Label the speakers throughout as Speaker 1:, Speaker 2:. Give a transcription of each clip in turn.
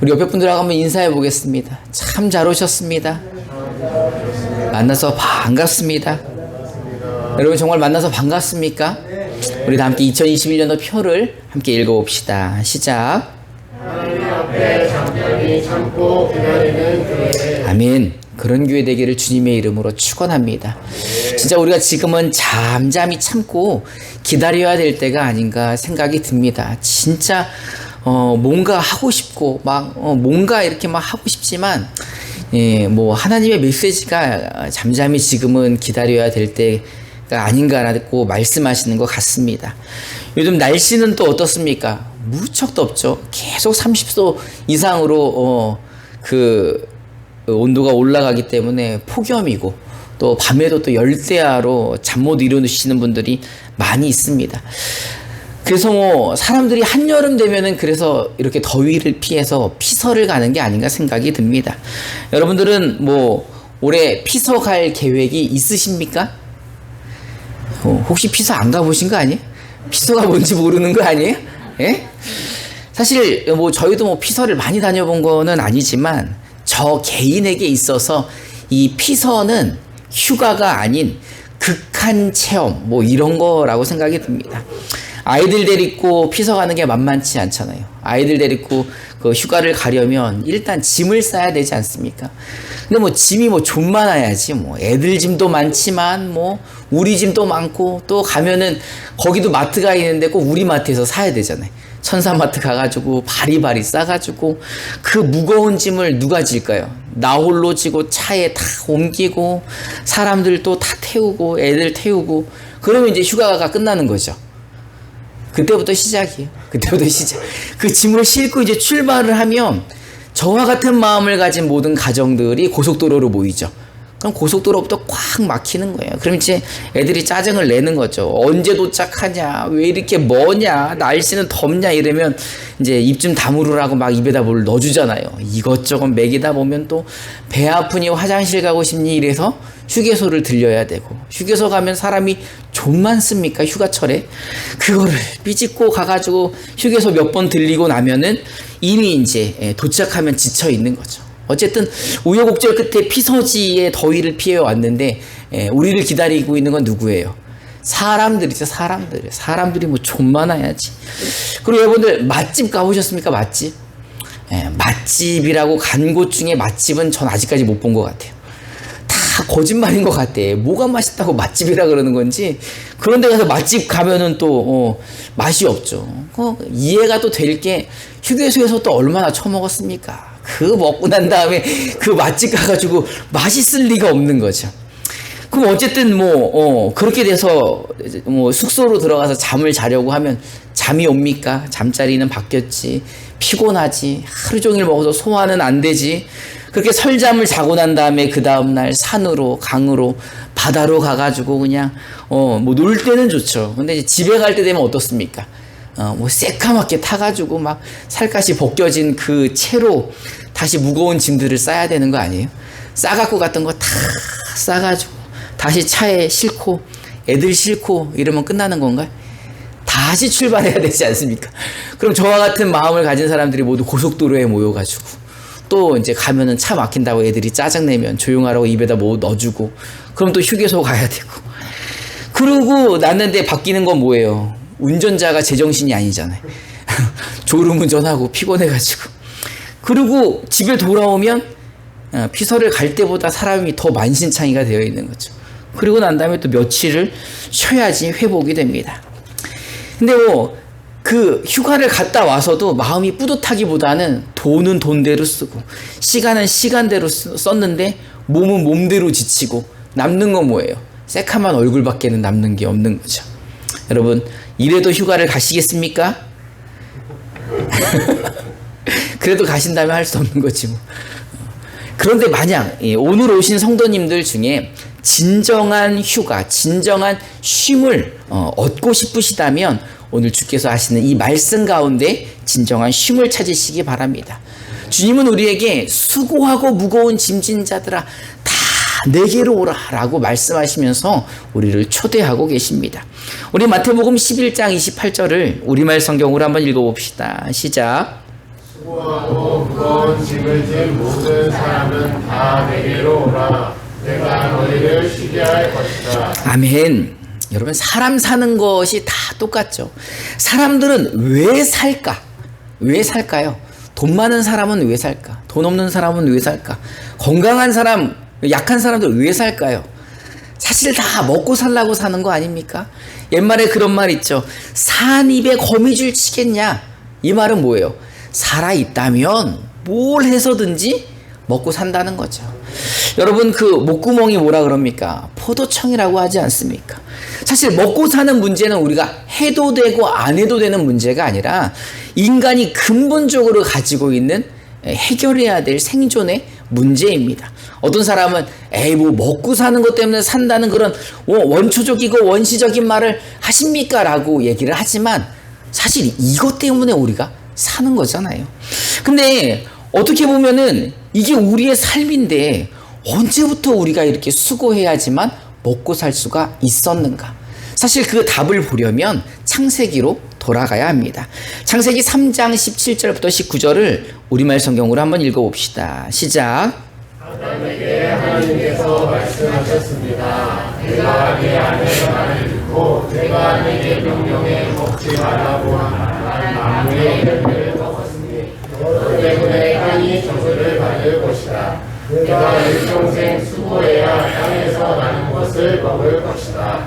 Speaker 1: 우리 옆에 분들하고 한번 인사해 보겠습니다. 참 잘 오셨습니다. 만나서 반갑습니다. 여러분 정말 만나서 반갑습니까? 우리 다 함께 2021년도 표를 함께 읽어봅시다. 시작.
Speaker 2: 하나님 앞에 잠잠히 참고 기다리는 교회.
Speaker 1: 아멘. 그런 교회 되기를 주님의 이름으로 축원합니다. 진짜 우리가 지금은 잠잠히 참고 기다려야 될 때가 아닌가 생각이 듭니다. 진짜 뭔가 하고 싶고 뭔가 이렇게 막 하고 싶지만 뭐 하나님의 메시지가 잠잠히 지금은 기다려야 될 때가 아닌가라고 말씀하시는 것 같습니다. 요즘 날씨는 또 어떻습니까? 무척 덥죠. 계속 30도 이상으로 온도가 올라가기 때문에 폭염이고 또 밤에도 또 열대야로 잠 못 이루시는 분들이 많이 있습니다. 그래서 뭐 사람들이 한여름 되면은 그래서 이렇게 더위를 피해서 피서를 가는 게 아닌가 생각이 듭니다. 여러분들은 뭐 올해 피서 갈 계획이 있으십니까? 혹시 피서 안 가보신 거 아니에요? 피서가 뭔지 모르는 거 아니에요? 예? 사실 뭐 저희도 뭐 피서를 많이 다녀본 거는 아니지만 저 개인에게 있어서 이 피서는 휴가가 아닌 극한 체험 뭐 이런 거라고 생각이 듭니다. 아이들 데리고 피서 가는 게 만만치 않잖아요. 아이들 데리고 그 휴가를 가려면 일단 짐을 싸야 되지 않습니까? 근데 뭐 짐이 뭐 좀 많아야지 뭐 애들 짐도 많지만 뭐 우리 짐도 많고 또 가면은 거기도 마트가 있는데 꼭 우리 마트에서 사야 되잖아요. 천사마트 가가지고 바리바리 싸가지고 그 무거운 짐을 누가 질까요? 나 홀로 지고 차에 다 옮기고 사람들도 다 태우고 애들 태우고 그러면 이제 휴가가 끝나는 거죠. 그때부터 시작이에요. 그때부터 시작. 그 짐을 싣고 이제 출발을 하면 저와 같은 마음을 가진 모든 가정들이 고속도로로 모이죠. 그럼 고속도로부터 꽉 막히는 거예요. 그럼 이제 애들이 짜증을 내는 거죠. 언제 도착하냐? 왜 이렇게 머냐? 날씨는 덥냐? 이러면 이제 입 좀 다물으라고 막 입에다 뭘 넣어주잖아요. 이것저것 먹이다 보면 또 배 아프니 화장실 가고 싶니? 이래서 휴게소를 들려야 되고 휴게소 가면 사람이 좀 많습니까? 휴가철에 그거를 삐집고 가가지고 휴게소 몇 번 들리고 나면은 이미 이제 도착하면 지쳐 있는 거죠. 어쨌든 우여곡절 끝에 피서지의 더위를 피해 왔는데 우리를 기다리고 있는 건 누구예요? 사람들이죠. 사람들이 뭐 좀 많아야지. 그리고 여러분들 맛집 가보셨습니까? 맛집? 맛집이라고 간 곳 중에 맛집은 전 아직까지 못 본 것 같아요. 다 거짓말인 것 같아. 뭐가 맛있다고 맛집이라 그러는 건지 그런 데 가서 맛집 가면은 또 맛이 없죠. 이해가 또 될 게 휴게소에서 또 얼마나 처먹었습니까? 그 먹고 난 다음에 그 맛집 가가지고 맛있을 리가 없는 거죠. 그럼 어쨌든 그렇게 돼서 뭐 숙소로 들어가서 잠을 자려고 하면 잠이 옵니까? 잠자리는 바뀌었지. 피곤하지. 하루 종일 먹어서 소화는 안 되지. 그렇게 설잠을 자고 난 다음에 그 다음날 산으로 강으로 바다로 가가지고 그냥 뭐 놀 때는 좋죠. 근데 이제 집에 갈 때 되면 어떻습니까? 뭐 새까맣게 타가지고 막 살갗이 벗겨진 그 채로 다시 무거운 짐들을 싸야 되는 거 아니에요? 싸갖고 갔던 거 다 싸가지고 다시 차에 싣고 애들 싣고 이러면 끝나는 건가요? 다시 출발해야 되지 않습니까? 그럼 저와 같은 마음을 가진 사람들이 모두 고속도로에 모여가지고 또 이제 가면은 차 막힌다고 애들이 짜증내면 조용하라고 입에다 뭐 넣어주고 그럼 또 휴게소 가야 되고 그러고 났는데 바뀌는 건 뭐예요? 운전자가 제정신이 아니잖아요. 졸음운전하고 피곤해가지고 그리고 집에 돌아오면 피서를 갈 때보다 사람이 더 만신창이가 되어 있는 거죠. 그리고 난 다음에 또 며칠을 쉬어야지 회복이 됩니다. 근데 그 휴가를 갔다 와서도 마음이 뿌듯하기보다는 돈은 돈대로 쓰고 시간은 시간대로 썼는데 몸은 몸대로 지치고 남는 건 뭐예요? 새카만 얼굴밖에는 남는 게 없는 거죠. 여러분 이래도 휴가를 가시겠습니까? 그래도 가신다면 할 수 없는 거지 뭐. 그런데 만약 오늘 오신 성도님들 중에 진정한 휴가, 진정한 쉼을 얻고 싶으시다면 오늘 주께서 하시는 이 말씀 가운데 진정한 쉼을 찾으시기 바랍니다. 주님은 우리에게 수고하고 무거운 짐진 자들아 다 내게로 오라 라고 말씀하시면서 우리를 초대하고 계십니다. 우리 마태복음 11장 28절을 우리말 성경으로 한번 읽어봅시다. 시작.
Speaker 2: 수고하고 무거운 짐을 진 모든 사람은 다 내게로 오라. 내가 너희를 쉬게 할 것이다.
Speaker 1: 아멘. 여러분, 사람 사는 것이 다 똑같죠. 사람들은 왜 살까? 왜 살까요? 돈 많은 사람은 왜 살까? 돈 없는 사람은 왜 살까? 건강한 사람, 약한 사람들 왜 살까요? 사실 다 먹고 살라고 사는 거 아닙니까? 옛말에 그런 말 있죠. 산 입에 거미줄 치겠냐? 이 말은 뭐예요? 살아있다면 뭘 해서든지 먹고 산다는 거죠. 여러분, 그 목구멍이 뭐라 그럽니까? 포도청이라고 하지 않습니까? 사실 먹고 사는 문제는 우리가 해도 되고 안 해도 되는 문제가 아니라 인간이 근본적으로 가지고 있는 해결해야 될 생존의 문제입니다. 어떤 사람은 에이 뭐 먹고 사는 것 때문에 산다는 그런 원초적이고 원시적인 말을 하십니까? 라고 얘기를 하지만 사실 이것 때문에 우리가 사는 거잖아요. 근데 어떻게 보면은 이게 우리의 삶인데 언제부터 우리가 이렇게 수고해야지만 먹고 살 수가 있었는가? 사실 그 답을 보려면 창세기로 돌아가야 합니다. 창세기 3장 17절부터 19절을 우리말 성경으로 한번 읽어봅시다. 시작.
Speaker 2: 아담에게 하나님께서 말씀하셨습니다. 내가 네 아내의 말을 듣고 내가 내게 명령해 먹지 말라고 한 나무의 열매를 먹었으니 너 때문에 땅이 저주를 받을 것이다. 내가 일평생 수고해야 땅에서 나는 것을 먹을 것이다.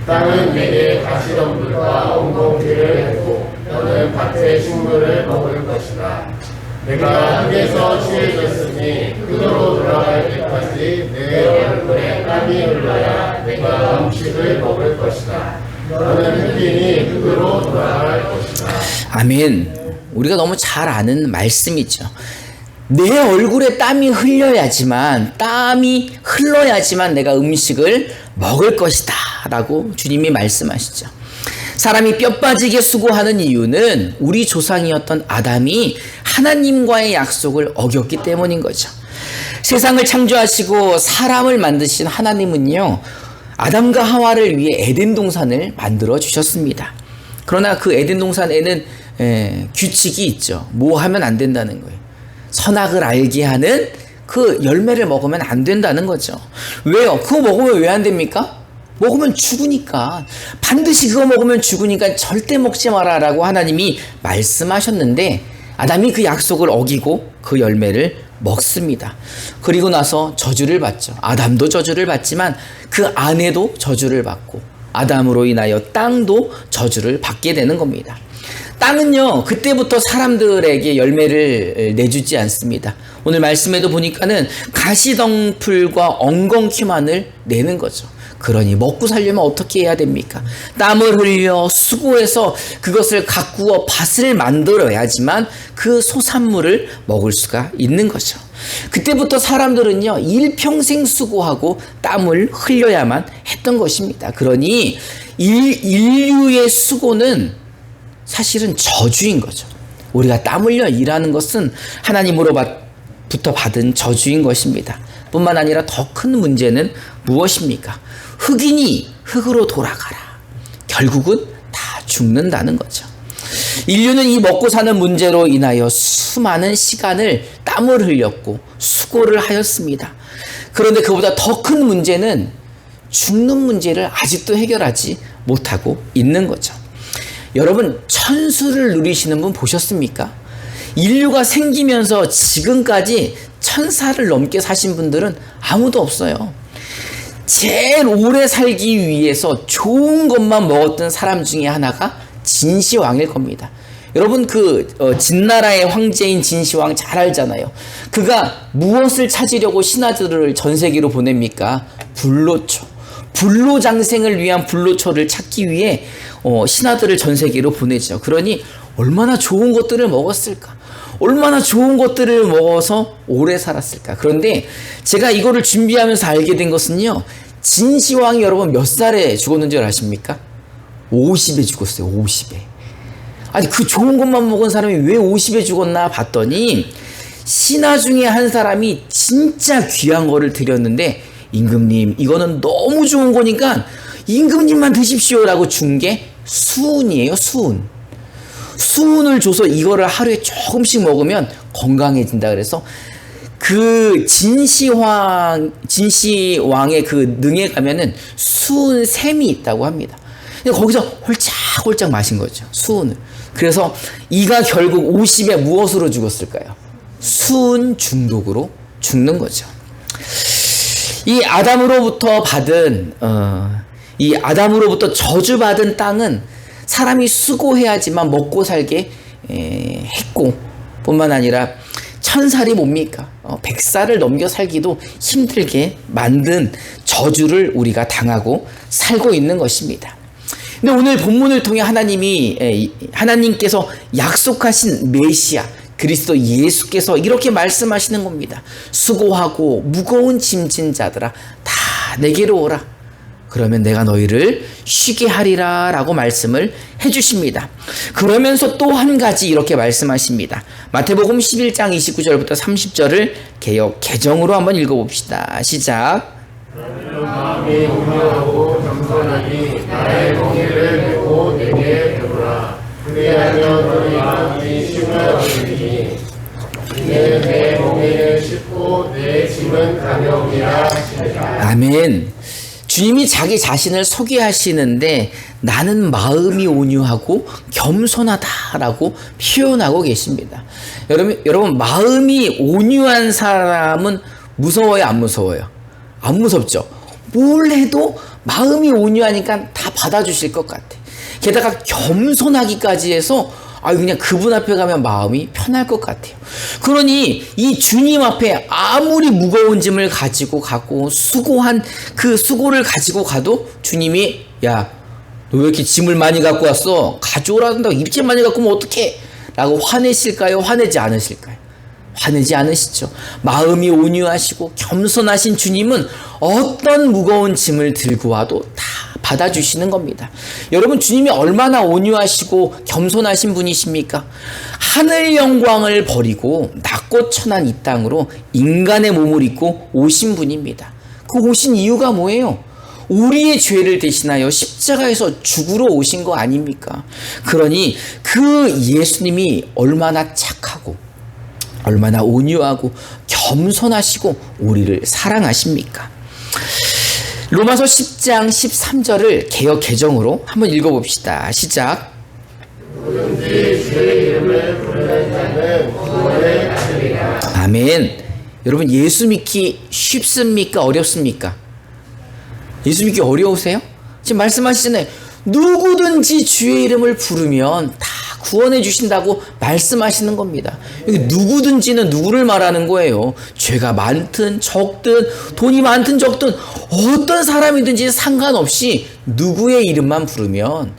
Speaker 2: 땅은 내게 가시덤불과 엉겅퀴를 내고 너는 밭의 식물을 먹을 것이다. 내가 흙에서 취해졌으니 흙으로 돌아갈 때까지 내 얼굴에 땀이 흘러야 내가 음식을 먹을 것이다. 너는 흙이니 흙으로 돌아갈 것이다.
Speaker 1: 아멘. 우리가 너무 잘 아는 말씀이죠. 내 얼굴에 땀이 흘러야지만 내가 음식을 먹을 것이다 라고 주님이 말씀하시죠. 사람이 뼈 빠지게 수고하는 이유는 우리 조상이었던 아담이 하나님과의 약속을 어겼기 때문인 거죠. 세상을 창조하시고 사람을 만드신 하나님은요, 아담과 하와를 위해 에덴 동산을 만들어 주셨습니다. 그러나 그 에덴 동산에는 규칙이 있죠. 뭐 하면 안 된다는 거예요. 선악을 알게 하는 그 열매를 먹으면 안 된다는 거죠. 왜요? 그거 먹으면 왜 안 됩니까? 먹으면 죽으니까. 반드시 그거 먹으면 죽으니까 절대 먹지 마라 라고 하나님이 말씀하셨는데 아담이 그 약속을 어기고 그 열매를 먹습니다. 그리고 나서 저주를 받죠. 아담도 저주를 받지만 그 아내도 저주를 받고 아담으로 인하여 땅도 저주를 받게 되는 겁니다. 땅은요, 그때부터 사람들에게 열매를 내주지 않습니다. 오늘 말씀에도 보니까는 가시덩풀과 엉겅퀴만을 내는 거죠. 그러니 먹고 살려면 어떻게 해야 됩니까? 땀을 흘려 수고해서 그것을 가꾸어 밭을 만들어야지만 그 소산물을 먹을 수가 있는 거죠. 그때부터 사람들은요, 일평생 수고하고 땀을 흘려야만 했던 것입니다. 그러니 인류의 수고는 사실은 저주인 거죠. 우리가 땀 흘려 일하는 것은 하나님으로부터 받은 저주인 것입니다. 뿐만 아니라 더 큰 문제는 무엇입니까? 흑인이 흙으로 돌아가라. 결국은 다 죽는다는 거죠. 인류는 이 먹고 사는 문제로 인하여 수많은 시간을 땀을 흘렸고 수고를 하였습니다. 그런데 그보다 더 큰 문제는 죽는 문제를 아직도 해결하지 못하고 있는 거죠. 여러분, 천수를 누리시는 분 보셨습니까? 인류가 생기면서 지금까지 1000살을 넘게 사신 분들은 아무도 없어요. 제일 오래 살기 위해서 좋은 것만 먹었던 사람 중에 하나가 진시황일 겁니다. 여러분, 진나라의 황제인 진시황 잘 알잖아요. 그가 무엇을 찾으려고 신하들을 전 세계로 보냅니까? 불로초. 불로장생을 위한 불로초를 찾기 위해 신하들을 전 세계로 보내죠. 그러니 얼마나 좋은 것들을 먹었을까? 얼마나 좋은 것들을 먹어서 오래 살았을까? 그런데 제가 이거를 준비하면서 알게 된 것은요, 진시황이 여러분 몇 살에 죽었는 줄 아십니까? 50에 죽었어요. 50에. 아니, 그 좋은 것만 먹은 사람이 왜 50에 죽었나 봤더니 신하 중에 한 사람이 진짜 귀한 거를 드렸는데, 임금님 이거는 너무 좋은 거니까 임금님만 드십시오 라고 준 게 수은이에요. 수은. 수은을 줘서 이거를 하루에 조금씩 먹으면 건강해진다. 그래서 그 진시황의 그 능에 가면은 수은샘이 있다고 합니다. 근데 거기서 홀짝홀짝 마신 거죠. 수은을. 그래서 이가 결국 50에 무엇으로 죽었을까요? 수은 중독으로 죽는 거죠. 이 아담으로부터 저주받은 땅은 사람이 수고해야지만 먹고 살게 했고, 뿐만 아니라 1000살이 뭡니까? 100살을 넘겨 살기도 힘들게 만든 저주를 우리가 당하고 살고 있는 것입니다. 근데 오늘 본문을 통해 하나님께서 약속하신 메시아 그리스도 예수께서 이렇게 말씀하시는 겁니다. 수고하고 무거운 짐진 자들아 다 내게로 오라. 그러면 내가 너희를 쉬게 하리라 라고 말씀을 해주십니다. 그러면서 또 한 가지 이렇게 말씀하십니다. 마태복음 11장 29절부터 30절을 개역 개정으로 한번 읽어봅시다. 시작.
Speaker 2: 마음이 온유하고 겸손하니 나의 멍에를 메고 내게 배우라. 그리하면 너희 마음이 쉼을 얻으리니 이는 내 멍에를 싣고 내 짐은 가벼우니라 하시니라.
Speaker 1: 아멘. 주님이 자기 자신을 소개하시는데 나는 마음이 온유하고 겸손하다라고 표현하고 계십니다. 여러분 마음이 온유한 사람은 무서워요, 안 무서워요? 안 무섭죠? 뭘 해도 마음이 온유하니까 다 받아주실 것 같아. 게다가 겸손하기까지 해서 그냥 그분 앞에 가면 마음이 편할 것 같아요. 그러니 이 주님 앞에 아무리 무거운 짐을 가지고 가고 수고한 그 수고를 가지고 가도 주님이 야, 너 왜 이렇게 짐을 많이 갖고 왔어? 가져오라는다고 이렇게 많이 갖고 오면 어떡해? 라고 화내실까요? 화내지 않으실까요? 화내지 않으시죠. 마음이 온유하시고 겸손하신 주님은 어떤 무거운 짐을 들고 와도 다 받아주시는 겁니다. 여러분 주님이 얼마나 온유하시고 겸손하신 분이십니까? 하늘 영광을 버리고 낮고 천한 이 땅으로 인간의 몸을 입고 오신 분입니다. 그 오신 이유가 뭐예요? 우리의 죄를 대신하여 십자가에서 죽으러 오신 거 아닙니까? 그러니 그 예수님이 얼마나 착하고 얼마나 온유하고 겸손하시고 우리를 사랑하십니까? 로마서 10장 13절을 개역 개정으로 한번 읽어봅시다. 시작.
Speaker 2: 누구든지 주의 이름을 부르는 자는 구원을 받으리라.
Speaker 1: 아멘. 여러분 예수 믿기 쉽습니까? 어렵습니까? 예수 믿기 어려우세요? 지금 말씀하시잖아요. 누구든지 주의 이름을 부르면 다 구원해 주신다고 말씀하시는 겁니다. 여기 누구든지는 누구를 말하는 거예요? 죄가 많든 적든 돈이 많든 적든 어떤 사람이든지 상관없이 누구의 이름만 부르면,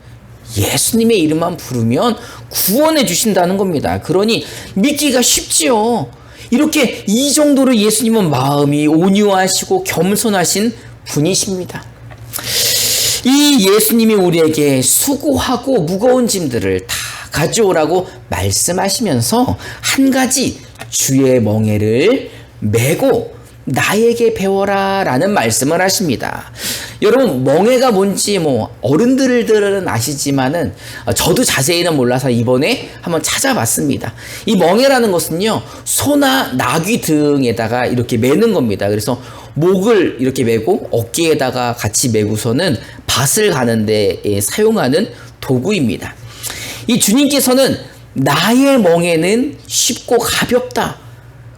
Speaker 1: 예수님의 이름만 부르면 구원해 주신다는 겁니다. 그러니 믿기가 쉽지요. 이렇게 이 정도로 예수님은 마음이 온유하시고 겸손하신 분이십니다. 이 예수님이 우리에게 수고하고 무거운 짐들을 다 가져오라고 말씀하시면서 한 가지 주의 멍에를 메고 나에게 배워라 라는 말씀을 하십니다. 여러분 멍에가 뭔지 어른들은 아시지만은 저도 자세히는 몰라서 이번에 한번 찾아봤습니다. 이 멍에라는 것은요 소나 나귀 등에다가 이렇게 매는 겁니다. 그래서 목을 이렇게 메고 어깨에다가 같이 메고서는 밭을 가는데 사용하는 도구입니다. 이 주님께서는 나의 멍에는 쉽고 가볍다.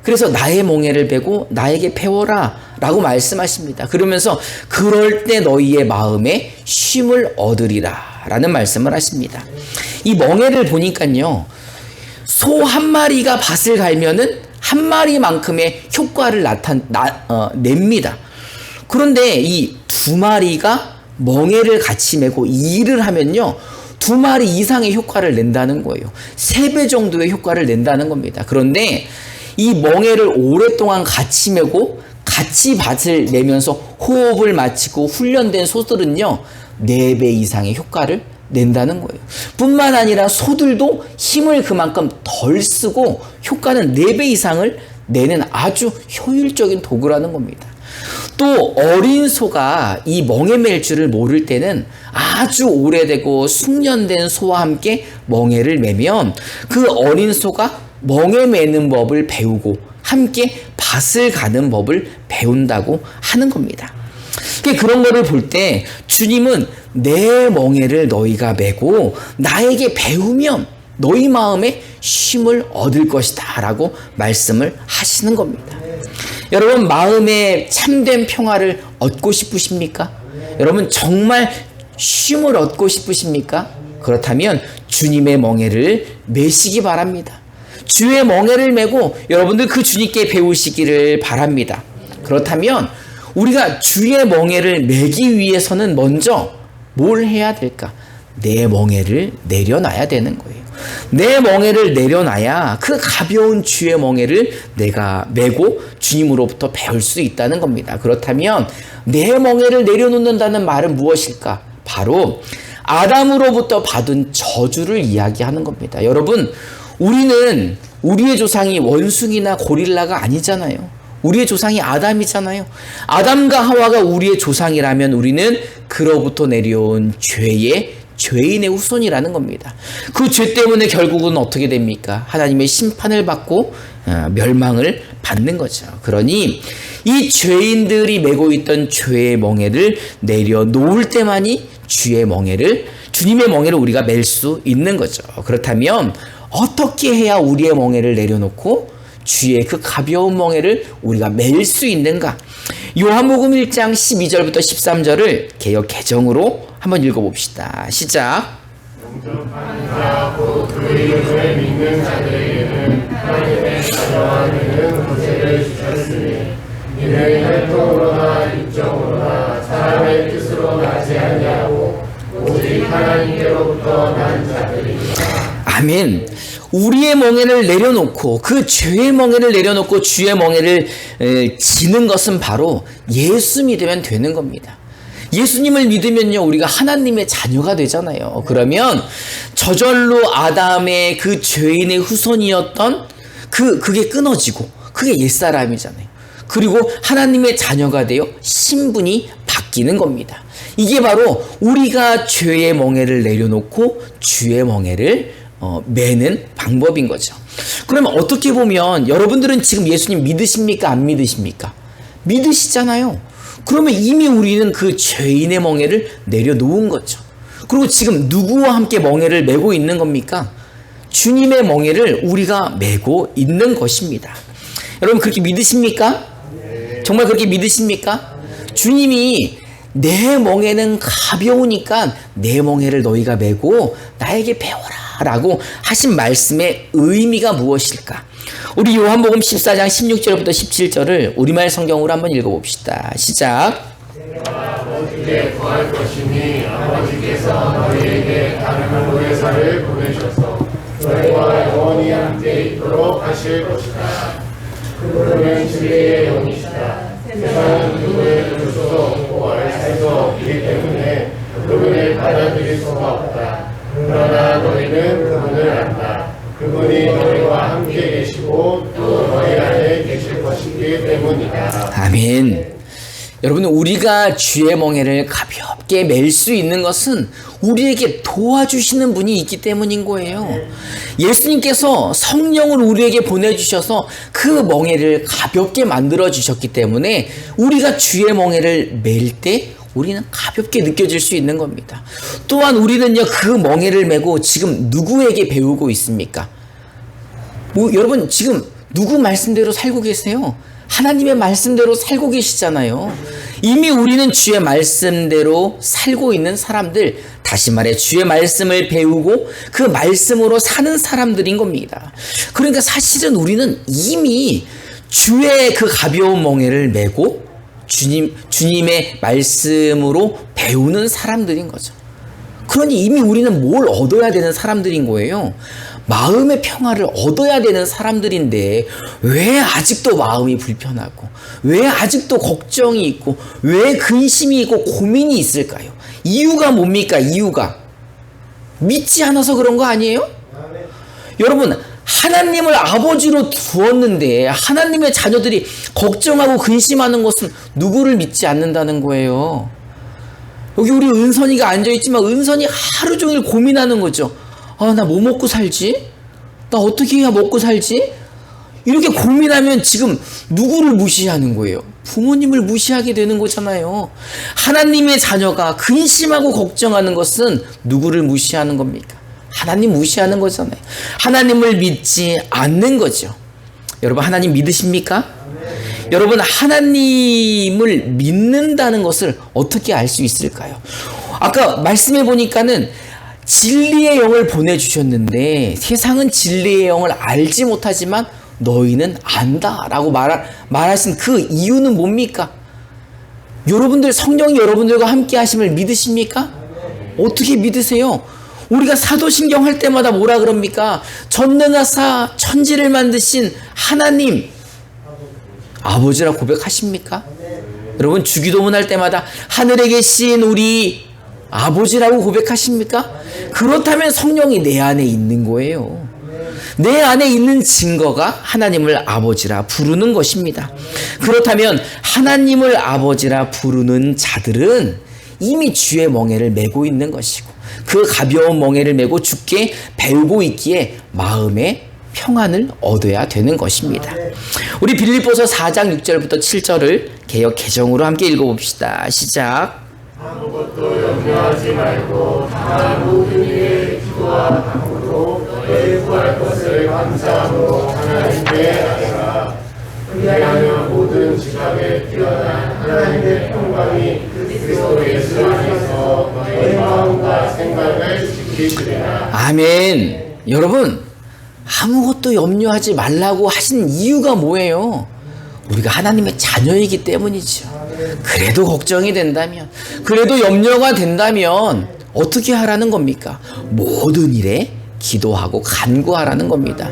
Speaker 1: 그래서 나의 멍에를 베고 나에게 배워라 라고 말씀하십니다. 그러면서 그럴 때 너희의 마음에 쉼을 얻으리라 라는 말씀을 하십니다. 이 멍에를 보니까요 소 한 마리가 밭을 갈면은 한 마리만큼의 효과를 냅니다. 그런데 이 두 마리가 멍에를 같이 메고 일을 하면요 2마리 이상의 효과를 낸다는 거예요. 3배 정도의 효과를 낸다는 겁니다. 그런데 이 멍에를 오랫동안 같이 메고 같이 밭을 내면서 호흡을 마치고 훈련된 소들은요 4배 이상의 효과를 낸다는 거예요. 뿐만 아니라 소들도 힘을 그만큼 덜 쓰고 효과는 4배 이상을 내는 아주 효율적인 도구라는 겁니다. 또 어린 소가 이 멍에 맬 줄을 모를 때는 아주 오래되고 숙련된 소와 함께 멍에를 매면 그 어린 소가 멍에 매는 법을 배우고 함께 밭을 가는 법을 배운다고 하는 겁니다. 그런 거를 볼 때 주님은 내 멍에를 너희가 메고 나에게 배우면 너희 마음에 쉼을 얻을 것이다 라고 말씀을 하시는 겁니다. 여러분, 마음에 참된 평화를 얻고 싶으십니까? 여러분, 정말 쉼을 얻고 싶으십니까? 그렇다면 주님의 멍에를 메시기 바랍니다. 주의 멍에를 메고 여러분들 그 주님께 배우시기를 바랍니다. 그렇다면 우리가 주의 멍에를 메기 위해서는 먼저 뭘 해야 될까? 내 멍에를 내려놔야 되는 거예요. 내 멍에를 내려놔야 그 가벼운 주의 멍에를 내가 메고 주님으로부터 배울 수 있다는 겁니다. 그렇다면 내 멍에를 내려놓는다는 말은 무엇일까? 바로 아담으로부터 받은 저주를 이야기하는 겁니다. 여러분, 우리는 우리의 조상이 원숭이나 고릴라가 아니잖아요. 우리의 조상이 아담이잖아요. 아담과 하와가 우리의 조상이라면 우리는 그로부터 내려온 죄인의 후손이라는 겁니다. 그 죄 때문에 결국은 어떻게 됩니까? 하나님의 심판을 받고 멸망을 받는 거죠. 그러니 이 죄인들이 메고 있던 죄의 멍에를 내려놓을 때만이 주님의 멍에를 우리가 맬 수 있는 거죠. 그렇다면 어떻게 해야 우리의 멍에를 내려놓고 주의 그 가벼운 멍에를 우리가 맬 수 있는가? 요한복음 1장 12절부터 13절을 개역 개정으로 한번 읽어봅시다. 시작.
Speaker 2: 영접하는 자하고 그 이름을 믿는 자들에게는 하나님의 자녀와 되는 권세를 주셨으니 이는 혈통으로나 육정으로나 사람의 뜻으로 나지 아니하고 오직 하나님께로부터 난 자들이니라.
Speaker 1: 아멘. 우리의 멍에를 내려놓고 그 죄의 멍에를 내려놓고 주의 멍에를 지는 것은 바로 예수 믿으면 되는 겁니다. 예수님을 믿으면요, 우리가 하나님의 자녀가 되잖아요. 그러면 저절로 아담의 그 죄인의 후손이었던 그게 끊어지고 그게 옛사람이잖아요. 그리고 하나님의 자녀가 되어 신분이 바뀌는 겁니다. 이게 바로 우리가 죄의 멍에를 내려놓고 주의 멍에를 매는 방법인 거죠. 그러면 어떻게 보면 여러분들은 지금 예수님 믿으십니까? 안 믿으십니까? 믿으시잖아요. 그러면 이미 우리는 그 죄인의 멍에를 내려놓은 거죠. 그리고 지금 누구와 함께 멍에를 메고 있는 겁니까? 주님의 멍에를 우리가 메고 있는 것입니다. 여러분, 그렇게 믿으십니까? 정말 그렇게 믿으십니까? 주님이 내 멍에는 가벼우니까 내 멍에를 너희가 메고 나에게 배워라 라고 하신 말씀의 의미가 무엇일까? 우리 요한복음 14장 16절부터 17절을 우리말 성경으로 한번 읽어봅시다. 시작.
Speaker 2: 내가 아버지께 구할 것이니 아버지께서 너희에게 다른 보혜사를 보내셔서 너희와 영원히 함께 있도록 하실 것이다. 그분은 진리의 영이시다. 세상은 그분을 볼 수도 없고 알 수도 없기 때문에 그분을 받아들일 수가 없다. 그러나 너희는 그분을 안다. 그분이 너희와 함께 계시고 또 너희 안에 계실 것이기 때문이다.
Speaker 1: 아멘. 여러분, 우리가 주의 멍에를 가볍게 맬 수 있는 것은 우리에게 도와주시는 분이 있기 때문인 거예요. 예수님께서 성령을 우리에게 보내주셔서 그 멍에를 가볍게 만들어 주셨기 때문에 우리가 주의 멍에를 맬 때 우리는 가볍게 느껴질 수 있는 겁니다. 또한 우리는요, 그 멍에를 메고 지금 누구에게 배우고 있습니까? 여러분, 지금 누구 말씀대로 살고 계세요? 하나님의 말씀대로 살고 계시잖아요. 이미 우리는 주의 말씀대로 살고 있는 사람들, 다시 말해 주의 말씀을 배우고 그 말씀으로 사는 사람들인 겁니다. 그러니까 사실은 우리는 이미 주의 그 가벼운 멍에를 메고 주님의 말씀으로 배우는 사람들인 거죠. 그러니 이미 우리는 뭘 얻어야 되는 사람들인 거예요. 마음의 평화를 얻어야 되는 사람들인데 왜 아직도 마음이 불편하고 왜 아직도 걱정이 있고 왜 근심이 있고 고민이 있을까요? 이유가 뭡니까? 이유가 믿지 않아서 그런 거 아니에요? 여러분, 하나님을 아버지로 두었는데 하나님의 자녀들이 걱정하고 근심하는 것은 누구를 믿지 않는다는 거예요. 여기 우리 은선이가 앉아있지만 은선이 하루 종일 고민하는 거죠. 아, 나 뭐 먹고 살지? 나 어떻게 해야 먹고 살지? 이렇게 고민하면 지금 누구를 무시하는 거예요? 부모님을 무시하게 되는 거잖아요. 하나님의 자녀가 근심하고 걱정하는 것은 누구를 무시하는 겁니까? 하나님 무시하는 거잖아요. 하나님을 믿지 않는 거죠. 여러분, 하나님 믿으십니까? 여러분, 하나님을 믿는다는 것을 어떻게 알 수 있을까요? 아까 말씀해 보니까는 진리의 영을 보내주셨는데 세상은 진리의 영을 알지 못하지만 너희는 안다라고 말하신 그 이유는 뭡니까? 여러분들, 성령이 여러분들과 함께 하심을 믿으십니까? 어떻게 믿으세요? 우리가 사도신경 할 때마다 뭐라 그럽니까? 전능하사 천지를 만드신 하나님 아버지라 고백하십니까? 여러분, 주기도문 할 때마다 하늘에 계신 우리 아버지라고 고백하십니까? 그렇다면 성령이 내 안에 있는 거예요. 내 안에 있는 증거가 하나님을 아버지라 부르는 것입니다. 그렇다면 하나님을 아버지라 부르는 자들은 이미 주의 멍에를 메고 있는 것이고 그 가벼운 멍에를 메고 주께 배우고 있기에 마음의 평안을 얻어야 되는 것입니다. 우리 빌립보서 4장 6절부터 7절을 개역 개정으로 함께 읽어봅시다. 시작.
Speaker 2: 아무것도 염려하지 말고 다만 모든 일에 기도와 간구로 너희 구할 것을 감사함으로 하나님께 아뢰라. 그리하면 모든 지각에 뛰어난 하나님의 평강이 그리스도 예수 안에서 너희 마음과 생각을 지키시리라. 아멘.
Speaker 1: 여러분, 아무것도 염려하지 말라고 하신 이유가 뭐예요? 우리가 하나님의 자녀이기 때문이죠. 그래도 걱정이 된다면, 그래도 염려가 된다면 어떻게 하라는 겁니까? 모든 일에 기도하고 간구하라는 겁니다.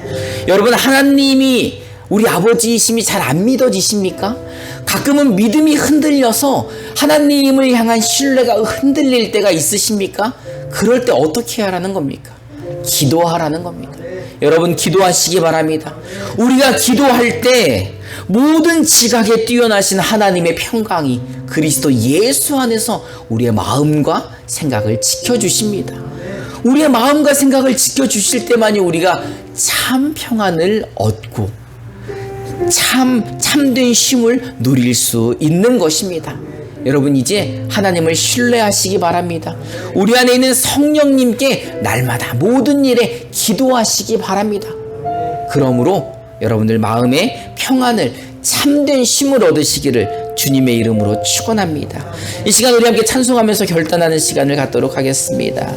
Speaker 1: 여러분, 하나님이 우리 아버지이심이 잘 안 믿어지십니까? 가끔은 믿음이 흔들려서 하나님을 향한 신뢰가 흔들릴 때가 있으십니까? 그럴 때 어떻게 하라는 겁니까? 기도하라는 겁니다. 여러분, 기도하시기 바랍니다. 우리가 기도할 때 모든 지각에 뛰어나신 하나님의 평강이 그리스도 예수 안에서 우리의 마음과 생각을 지켜주십니다. 우리의 마음과 생각을 지켜주실 때만이 우리가 참 평안을 얻고 참된 쉼을 누릴 수 있는 것입니다. 여러분, 이제 하나님을 신뢰하시기 바랍니다. 우리 안에 있는 성령님께 날마다 모든 일에 기도하시기 바랍니다. 그러므로 여러분들 마음의 평안을, 참된 쉼을 얻으시기를 주님의 이름으로 축원합니다. 이 시간 우리 함께 찬송하면서 결단하는 시간을 갖도록 하겠습니다.